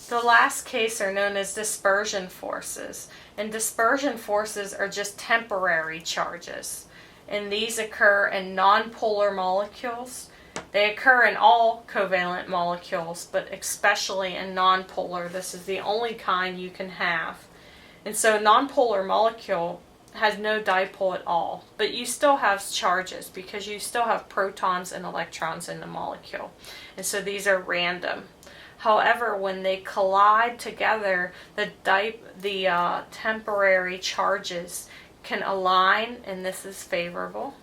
The last case are known as dispersion forces, and dispersion forces are just temporary charges, and these occur in nonpolar molecules. They occur in all covalent molecules, but especially in nonpolar. This is the only kind you can have. And so a nonpolar molecule has no dipole at all, but you still have charges because you still have protons and electrons in the molecule. And so these are random. However, when they collide together, the temporary charges can align, and this is favorable.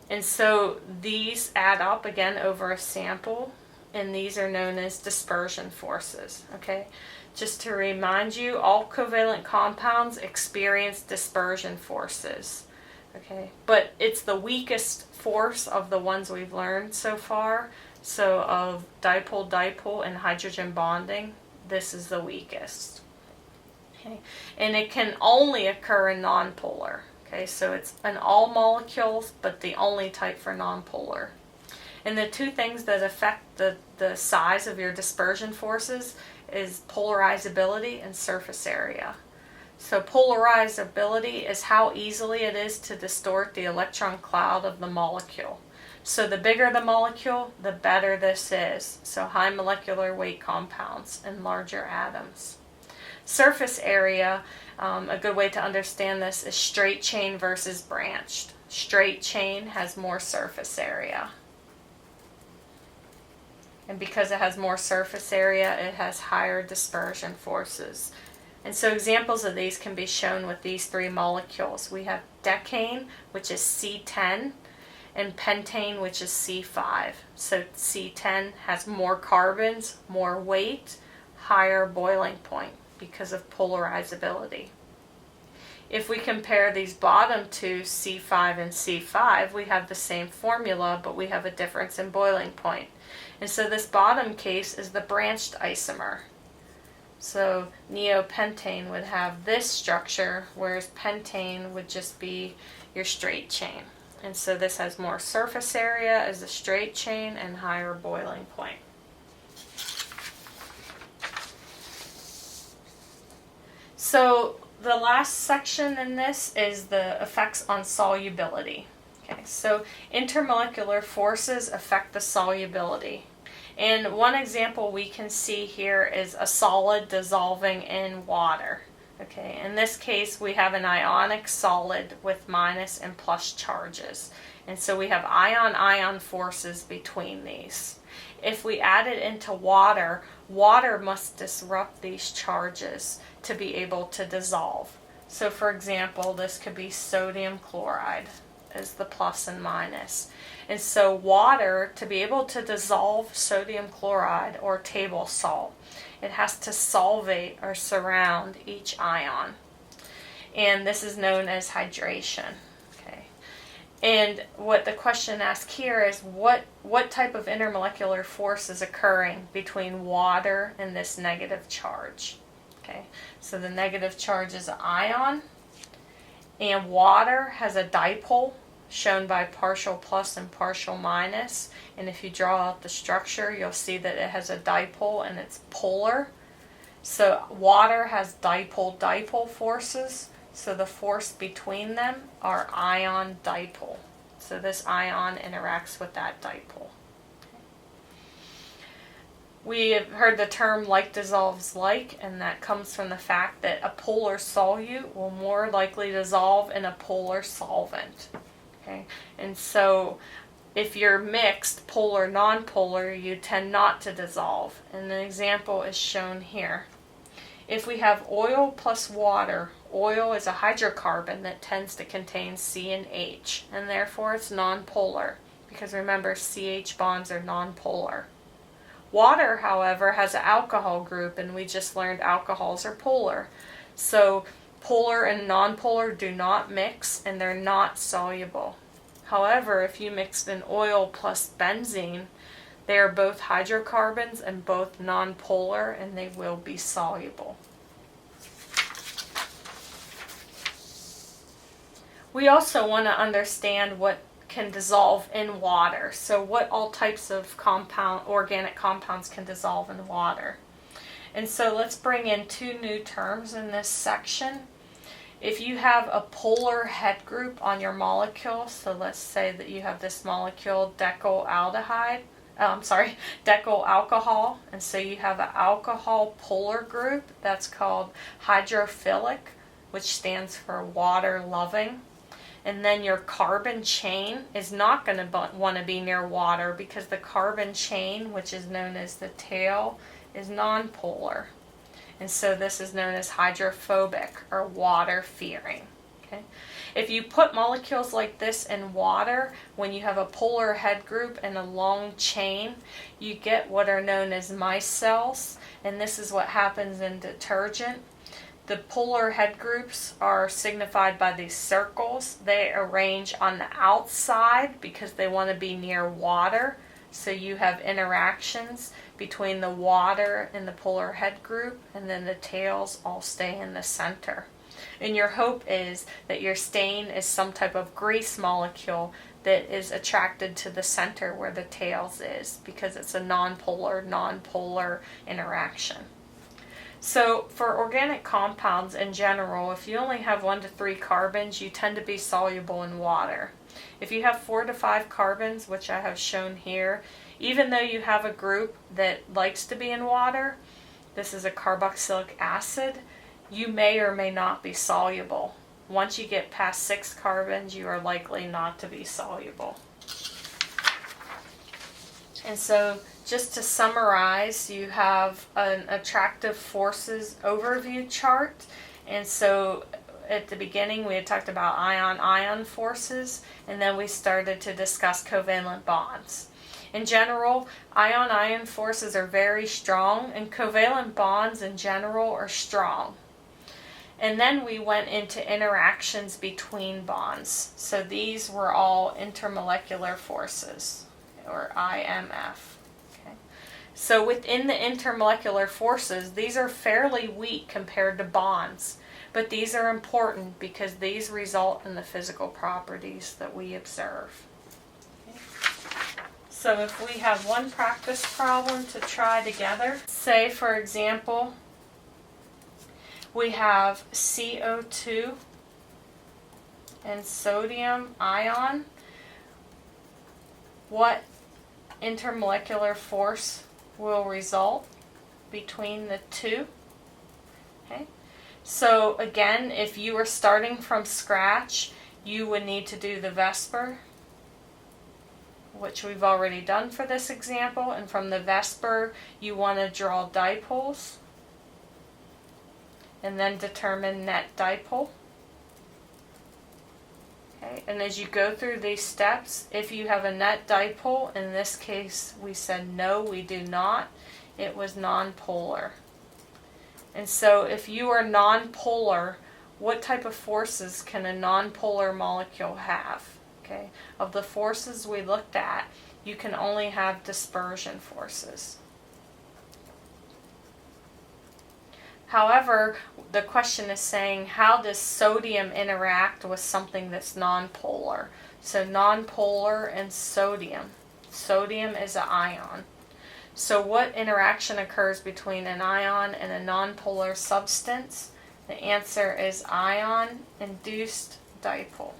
And so these add up again over a sample, and these are known as dispersion forces. Okay, just to remind you, all covalent compounds experience dispersion forces. Okay, but it's the weakest force of the ones we've learned so far. So of dipole-dipole and hydrogen bonding, this is the weakest. Okay, and it can only occur in nonpolar. Okay, so it's in all molecules, but the only type for nonpolar. And the two things that affect the size of your dispersion forces is polarizability and surface area. So polarizability is how easily it is to distort the electron cloud of the molecule. So the bigger the molecule, the better this is. So high molecular weight compounds and larger atoms. Surface area, a good way to understand this is straight chain versus branched. Straight chain has more surface area. And because it has more surface area, it has higher dispersion forces. And so examples of these can be shown with these three molecules. We have decane, which is C10, and pentane, which is C5. So C10 has more carbons, more weight, higher boiling point because of polarizability. If we compare these bottom two, C5 and C5, we have the same formula, but we have a difference in boiling point. And so this bottom case is the branched isomer. So neopentane would have this structure, whereas pentane would just be your straight chain. And so this has more surface area as a straight chain and higher boiling point. So the last section in this is the effects on solubility. Okay, so intermolecular forces affect the solubility. And one example we can see here is a solid dissolving in water. Okay, in this case we have an ionic solid with minus and plus charges. And so we have ion-ion forces between these. If we add it into water, water must disrupt these charges to be able to dissolve. So for example, this could be sodium chloride as the plus and minus. And so water, to be able to dissolve sodium chloride or table salt, it has to solvate or surround each ion. And this is known as hydration. Okay. And what the question asks here is what type of intermolecular force is occurring between water and this negative charge? Okay. So the negative charge is an ion, and water has a dipole shown by partial plus and partial minus. And if you draw out the structure, you'll see that it has a dipole and it's polar. So water has dipole-dipole forces. So the force between them are ion dipole. So this ion interacts with that dipole. We have heard the term like dissolves like, and that comes from the fact that a polar solute will more likely dissolve in a polar solvent. Okay, and so if you're mixed, polar, nonpolar, you tend not to dissolve. And an example is shown here. If we have oil plus water, oil is a hydrocarbon that tends to contain C and H, and therefore it's nonpolar, because remember, CH bonds are nonpolar. Water, however, has an alcohol group, and we just learned alcohols are polar. So polar and nonpolar do not mix, and they're not soluble. However, if you mixed an oil plus benzene, they are both hydrocarbons and both nonpolar, and they will be soluble. We also want to understand what can dissolve in water. So what all types of organic compounds can dissolve in water? And so let's bring in two new terms in this section. If you have a polar head group on your molecule, so let's say that you have this molecule decyl alcohol, and so you have an alcohol polar group that's called hydrophilic, which stands for water loving. And then your carbon chain is not going to want to be near water because the carbon chain, which is known as the tail, is nonpolar. And so this is known as hydrophobic or water-fearing. Okay? If you put molecules like this in water, when you have a polar head group and a long chain, you get what are known as micelles, and this is what happens in detergent. The polar head groups are signified by these circles. They arrange on the outside because they want to be near water. So you have interactions between the water and the polar head group, and then the tails all stay in the center. And your hope is that your stain is some type of grease molecule that is attracted to the center where the tails is, because it's a non-polar interaction. So for organic compounds in general, if you only have 1 to 3 carbons, you tend to be soluble in water. If you have 4 to 5 carbons, which I have shown here, even though you have a group that likes to be in water, this is a carboxylic acid, you may or may not be soluble. Once you get past 6 carbons, you are likely not to be soluble. And so just to summarize, you have an attractive forces overview chart. And so at the beginning we had talked about ion-ion forces, and then we started to discuss covalent bonds. In general, ion-ion forces are very strong, and covalent bonds in general are strong. And then we went into interactions between bonds. So these were all intermolecular forces, or IMF. Okay. So within the intermolecular forces, these are fairly weak compared to bonds. But these are important because these result in the physical properties that we observe. Okay. So if we have one practice problem to try together, say for example, we have CO2 and sodium ion. What intermolecular force will result between the two? Okay. So again, if you were starting from scratch, you would need to do the VSEPR, which we've already done for this example. And from the VSEPR, you want to draw dipoles and then determine net dipole. Okay. And as you go through these steps, if you have a net dipole, in this case we said no, we do not, it was nonpolar. And so if you are nonpolar, what type of forces can a nonpolar molecule have? Okay. Of the forces we looked at, you can only have dispersion forces. However, the question is saying, how does sodium interact with something that's nonpolar? So nonpolar and sodium. Sodium is an ion. So what interaction occurs between an ion and a nonpolar substance? The answer is ion-induced dipole.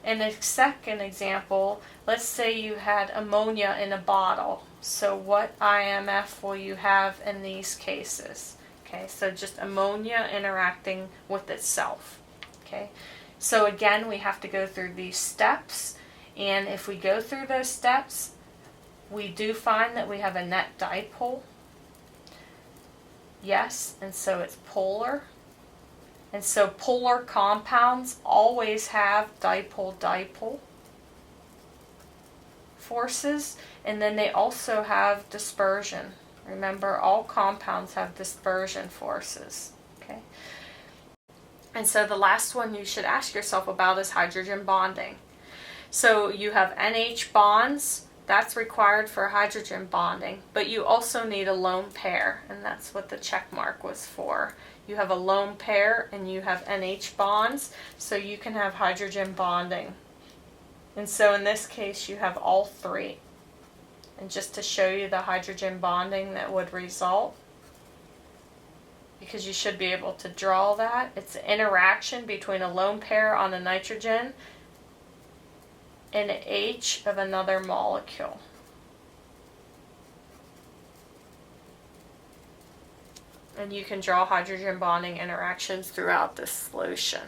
In a second example, let's say you had ammonia in a bottle. So what IMF will you have in these cases? Okay, so just ammonia interacting with itself. Okay, so again, we have to go through these steps. And if we go through those steps, we do find that we have a net dipole. Yes, and so it's polar. And so polar compounds always have dipole-dipole forces, and then they also have dispersion. Remember, all compounds have dispersion forces. Okay. And so the last one you should ask yourself about is hydrogen bonding. So you have NH bonds, that's required for hydrogen bonding, but you also need a lone pair, and that's what the check mark was for. You have a lone pair and you have NH bonds, so you can have hydrogen bonding. And so in this case you have all three. And just to show you the hydrogen bonding that would result, because you should be able to draw that, it's an interaction between a lone pair on a nitrogen and an H of another molecule. And you can draw hydrogen bonding interactions throughout this solution.